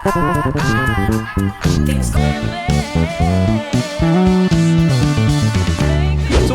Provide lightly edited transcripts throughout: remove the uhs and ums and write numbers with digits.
So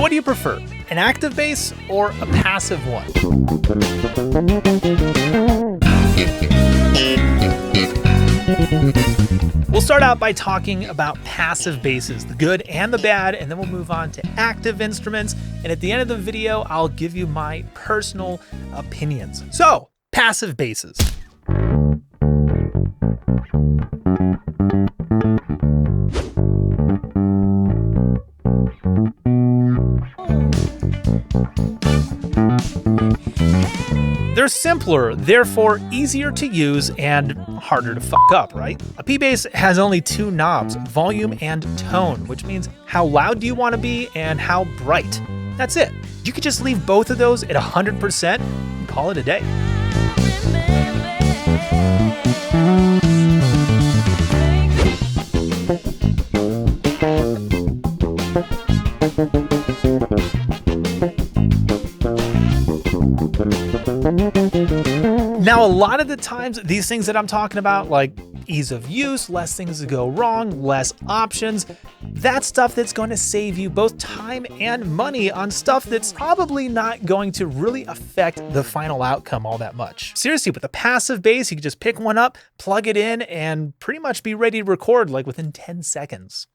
what do you prefer, an active bass or a passive one? We'll start out by talking about passive basses, the good and the bad, and then we'll move on to active instruments. And at the end of the video, I'll give you my personal opinions. So, passive basses. They're simpler, therefore easier to use and harder to fuck up, right? A P-Bass has only two knobs, volume and tone, which means how loud do you want to be and how bright. That's it. You could just leave both of those at 100% and call it a day. Now, a lot of the times, these things that I'm talking about, like ease of use, less things to go wrong, less options, that's stuff that's going to save you both time and money on stuff that's probably not going to really affect the final outcome all that much. Seriously, with a passive bass, you can just pick one up, plug it in, and pretty much be ready to record like within 10 seconds.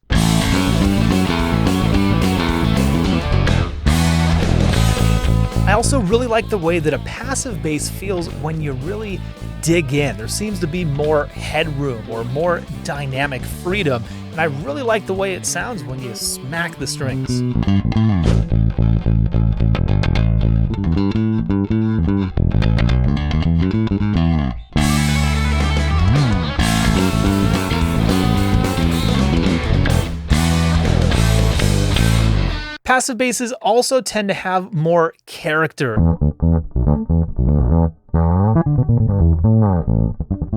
I also really like the way that a passive bass feels when you really dig in. There seems to be more headroom or more dynamic freedom, and I really like the way it sounds when you smack the strings. Passive basses also tend to have more character.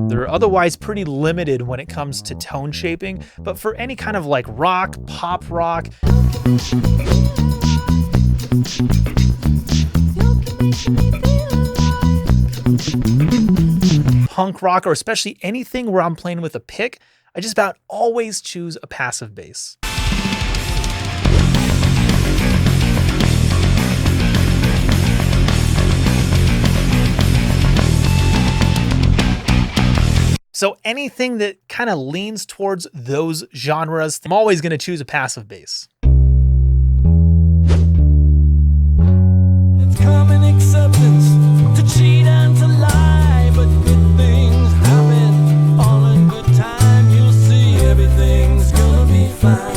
They're otherwise pretty limited when it comes to tone shaping, but for any kind of like rock, pop rock, punk rock, or especially anything where I'm playing with a pick, I just about always choose a passive bass. So anything that kind of leans towards those genres, I'm always going to choose a passive bass. It's common acceptance to cheat and to lie, but good things happen all in good time. You'll see everything's gonna be fine.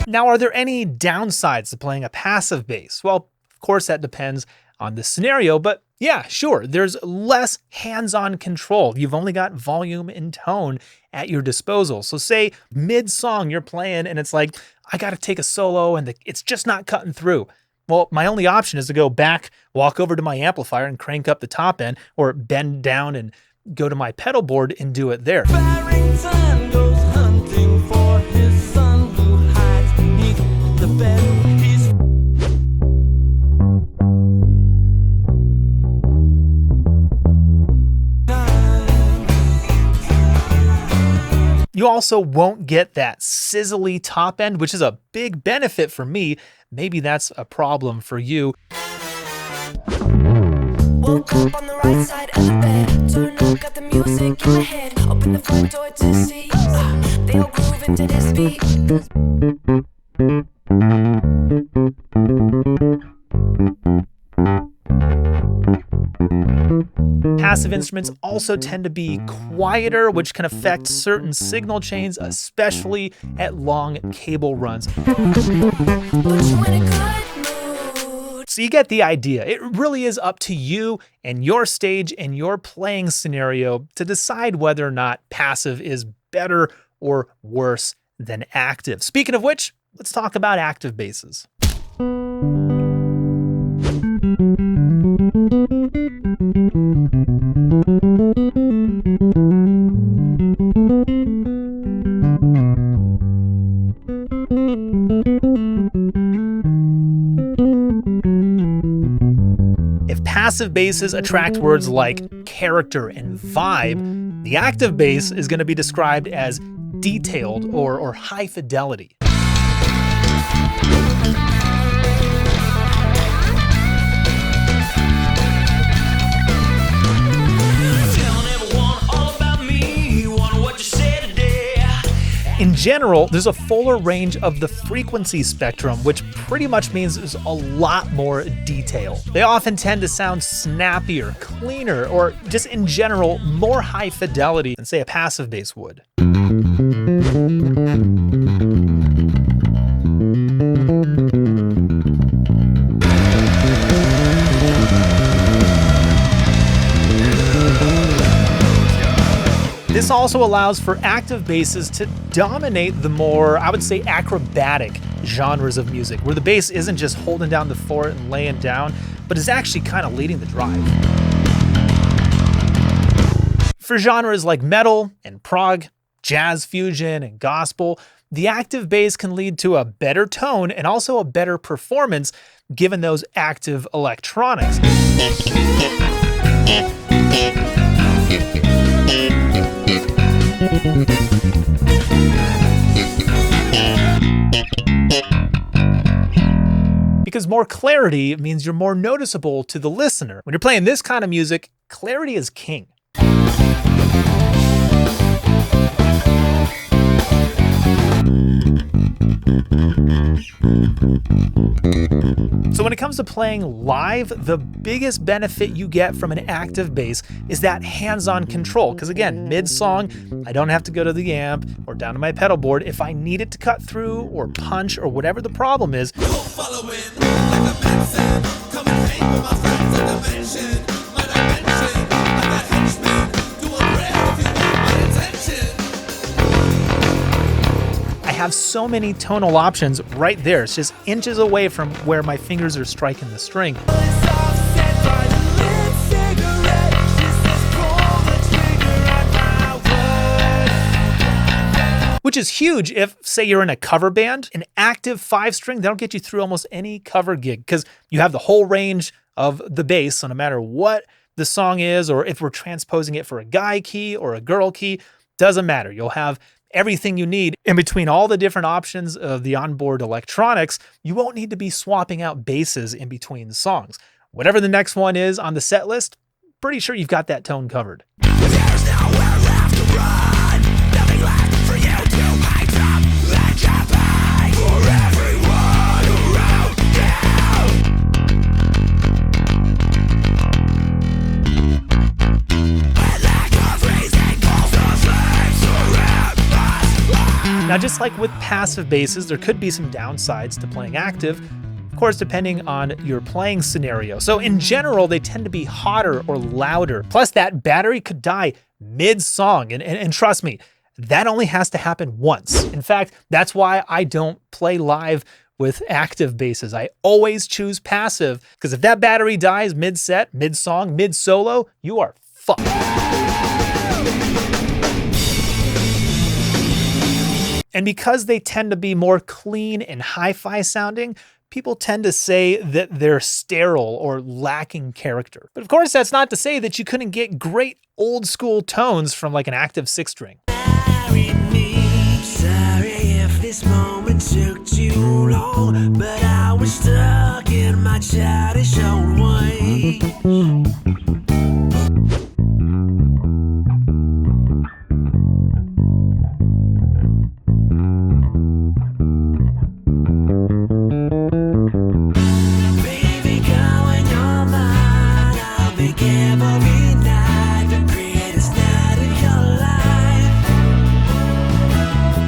Now, are there any downsides to playing a passive bass? Well, of course, that depends on the scenario, but yeah, sure, there's less hands-on control. You've only got volume and tone at your disposal. So say mid-song you're playing and it's like, I gotta take a solo and it's just not cutting through. Well, my only option is to go back, walk over to my amplifier and crank up the top end, or bend down and go to my pedal board and do it there. Barrington goes hunting for his son who hides beneath the bed. You also won't get that sizzly top end, which is a big benefit for me. Maybe that's a problem for you. Woke up on the right side of the bed. Turn on, got the music in my head. Open the front door to see. They all groove into this beat. Passive instruments also tend to be quieter, which can affect certain signal chains, especially at long cable runs. So you get the idea. It really is up to you and your stage and your playing scenario to decide whether or not passive is better or worse than active. Speaking of which, let's talk about active basses. If passive basses attract words like character and vibe, the active bass is going to be described as detailed or high fidelity. In general, there's a fuller range of the frequency spectrum, which pretty much means there's a lot more detail. They often tend to sound snappier, cleaner, or just in general, more high fidelity than, say, a passive bass would. This also allows for active basses to dominate the more, I would say, acrobatic genres of music, where the bass isn't just holding down the fort and laying down, but is actually kind of leading the drive. For genres like metal and prog, jazz fusion and gospel, the active bass can lead to a better tone and also a better performance given those active electronics. Because more clarity means you're more noticeable to the listener. When you're playing this kind of music, clarity is king. So when it comes to playing live, the biggest benefit you get from an active bass is that hands-on control. Because again, mid-song, I don't have to go to the amp or down to my pedal board. If I need it to cut through or punch or whatever the problem is, I have so many tonal options right there. It's just inches away from where my fingers are striking the string. Which is huge if, say, you're in a cover band. An active 5-string, that'll get you through almost any cover gig because you have the whole range of the bass, so no matter what the song is, or if we're transposing it for a guy key or a girl key, doesn't matter. You'll have everything you need. In between all the different options of the onboard electronics, you won't need to be swapping out basses in between songs. Whatever the next one is on the set list, pretty sure you've got that tone covered. There's nowhere left to run, nothing left for you to hide from. Let your pain for everyone around you. A lack of reason calls the flames around us. Now, just like with passive basses, there could be some downsides to playing active, of course, depending on your playing scenario. So in general, they tend to be hotter or louder. Plus, that battery could die mid-song. And trust me, that only has to happen once. In fact, that's why I don't play live with active basses. I always choose passive, because if that battery dies mid-set, mid-song, mid-solo, you are fucked. And because they tend to be more clean and hi-fi sounding, people tend to say that they're sterile or lacking character. But of course, that's not to say that you couldn't get great old school tones from like an active 6-string. Sorry if this moment took too long, but I was stuck in my childish own way.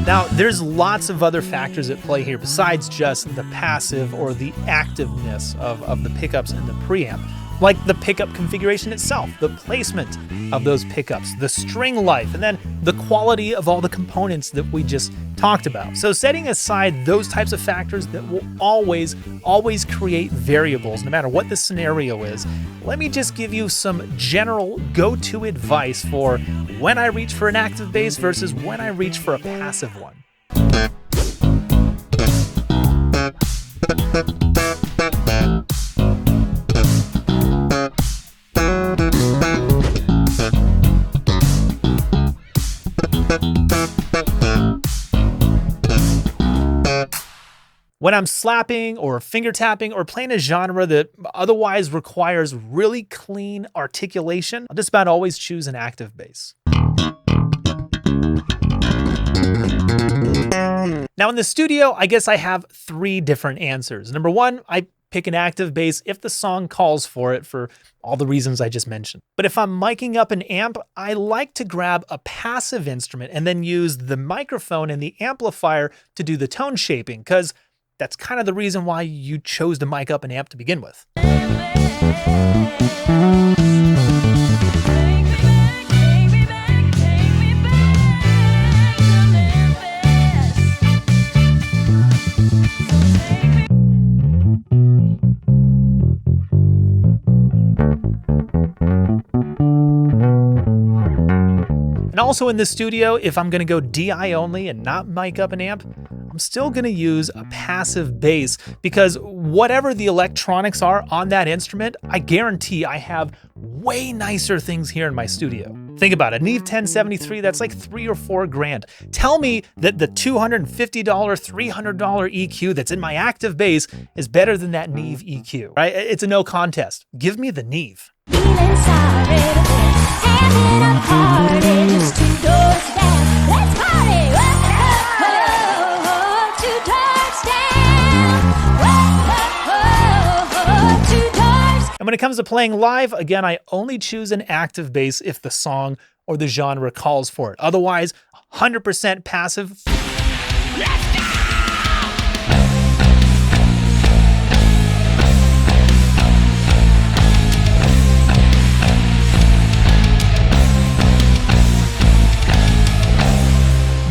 Now, there's lots of other factors at play here besides just the passive or the activeness of the pickups and the preamp, like the pickup configuration itself, the placement of those pickups, the string life, and then the quality of all the components that we just talked about. So setting aside those types of factors that will always create variables, no matter what the scenario is, let me just give you some general go-to advice for when I reach for an active bass versus when I reach for a passive one. When I'm slapping or finger tapping or playing a genre that otherwise requires really clean articulation, I'll just about always choose an active bass. Now in the studio, I guess I have 3 different answers. Number 1, I pick an active bass if the song calls for it for all the reasons I just mentioned. But if I'm miking up an amp, I like to grab a passive instrument and then use the microphone and the amplifier to do the tone shaping, because that's kind of the reason why you chose to mic up an amp to begin with. And also in the studio, if I'm gonna go DI only and not mic up an amp, I'm still gonna use a passive bass, because whatever the electronics are on that instrument, I guarantee I have way nicer things here in my studio. Think about it, Neve 1073, that's like $3 or $4 grand. Tell me that the $250, $300 EQ that's in my active bass is better than that Neve EQ, right? It's a no contest. Give me the Neve. Feeling sorry, having a party, just 2 doors down. Let's party! Whoa, 2 doors down. Whoa, 2 doors. And when it comes to playing live, again, I only choose an active bass if the song or the genre calls for it. Otherwise, 100% passive.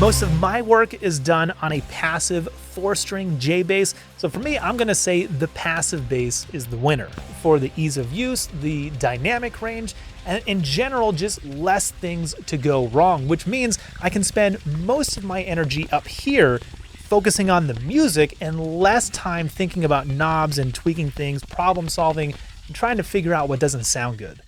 Most of my work is done on a passive 4-string J bass. So for me, I'm gonna say the passive bass is the winner for the ease of use, the dynamic range, and in general, just less things to go wrong, which means I can spend most of my energy up here focusing on the music and less time thinking about knobs and tweaking things, problem solving, and trying to figure out what doesn't sound good.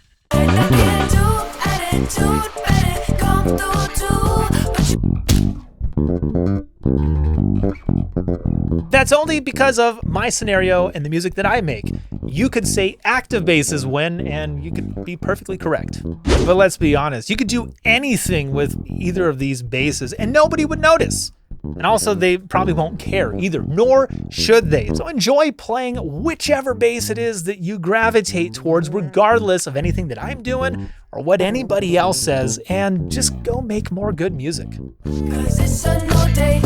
That's only because of my scenario and the music that I make. You could say active bass is win, and you could be perfectly correct. But let's be honest, you could do anything with either of these basses and nobody would notice. And also, they probably won't care either, nor should they. So enjoy playing whichever bass it is that you gravitate towards, regardless of anything that I'm doing or what anybody else says, and just go make more good music. 'Cause it's a new day.